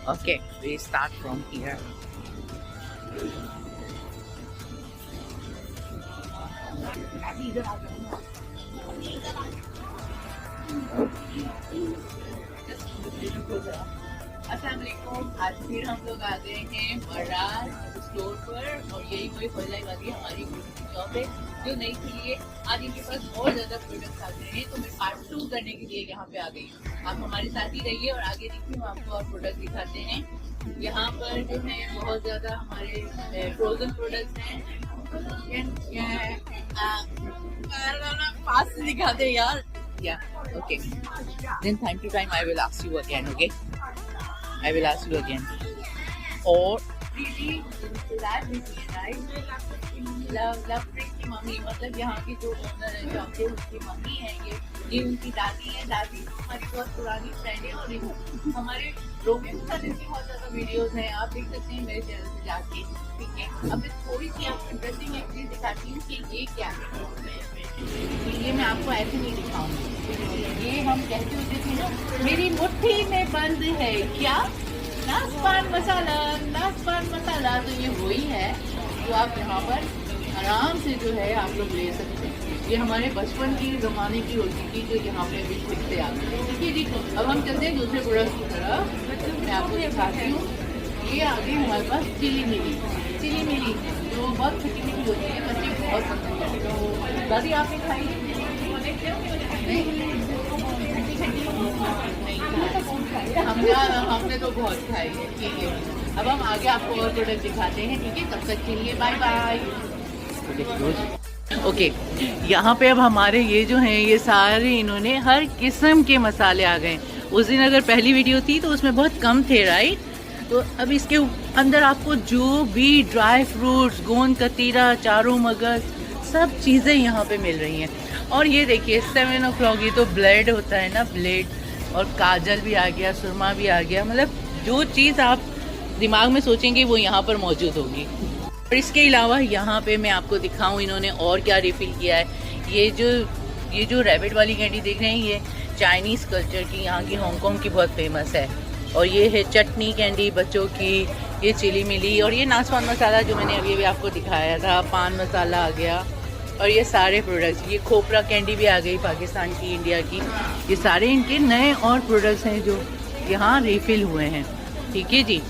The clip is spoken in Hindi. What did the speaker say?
Okay, we start from here. अस्सलामुअलैकुम। आज फिर हम लोग आ गए हैं मराज स्टोर पर और यही कोई खोलने वाली हमारी शॉप है जो नई खुली है। आज इनके पास और ज्यादा प्रोडक्ट्स आ गए हैं तो मैं पार्ट 2 करने के लिए यहाँ पे आ गई हूँ। आप हमारे साथ ही रहिए और आगे देखिए हम आपको और प्रोडक्ट दिखाते हैं। यहाँ पर जो है बहुत ज्यादा हमारे फ्रोजन प्रोडक्ट्स हैं। पास से दिखाते यार। Yeah, okay. Then time to time I will ask you again, okay? I will ask you again. Or really that is right. Love की मम्मी मतलब यहाँ की जो ओनर है जो आपके उसकी मम्मी है ये उनकी दादी है। दादी हमारी बहुत पुरानी फ्रेंड है और हमारे रोमियो के साथ इसकी बहुत ज्यादा वीडियोस हैं। आप देख सकते हैं मेरे चैनल पे जाके, ठीक है। अब मैं थोड़ी सी आपको इंटरेस्टिंग एक चीज दिखाती हूँ कि ये क्या है। ये मैं आपको ऐसे नहीं दिखाऊंगी। ये हम कहते होते थे ना, मेरी मुट्ठी में बंद है क्या नाशपान मसाला। नाशपान मसाला तो ये वही है जो आप यहाँ पर आराम से जो है आप लोग ले सकते हैं। ये हमारे बचपन की ज़माने की होती थी जो यहाँ पे अभी दिखते आते हैं। ठीक है जी, अब हम चलते हैं दूसरे प्रोडक्ट की तरफ। मैं आपको दिखाती हूँ। ये आ गई हमारे पास चिली मिली जो बहुत खट्टी मीठी होती है, बच्चे बहुत पसंद करते हैं। दादी आपने खाई हमने तो बहुत खाई है। ठीक है, अब हम आगे आपको और प्रोडक्ट दिखाते हैं। ठीक है, तब तक के लिए बाय बाय। ओके, यहाँ पे अब हमारे ये जो हैं ये सारे इन्होंने हर किस्म के मसाले आ गए। उस दिन अगर पहली वीडियो थी तो उसमें बहुत कम थे, राइट? तो अब इसके अंदर आपको जो भी ड्राई फ्रूट्स, गोंद कतीरा, चारों मगज, सब चीज़ें यहाँ पे मिल रही हैं। और ये देखिए 7 o'clock, ये तो ब्लेड होता है ना, ब्लेड, और काजल भी आ गया, सुरमा भी आ गया। मतलब जो चीज़ आप दिमाग में सोचेंगे वो यहाँ पर मौजूद होगी। और इसके अलावा यहाँ पे मैं आपको दिखाऊँ इन्होंने और क्या रिफ़िल किया है। ये जो रैबिट वाली कैंडी देख रहे हैं ये चाइनीज़ कल्चर की, यहाँ की हांगकांग की बहुत फेमस है। और ये है चटनी कैंडी बच्चों की, ये चिली मिली, और ये नाशपान मसाला जो मैंने अभी आपको दिखाया था, पान मसाला आ गया। और ये सारे प्रोडक्ट्स, ये खोपरा कैंडी भी आ गई पाकिस्तान की, इंडिया की। ये सारे इनके नए और प्रोडक्ट्स हैं जो यहाँ रिफ़िल हुए हैं। ठीक है जी।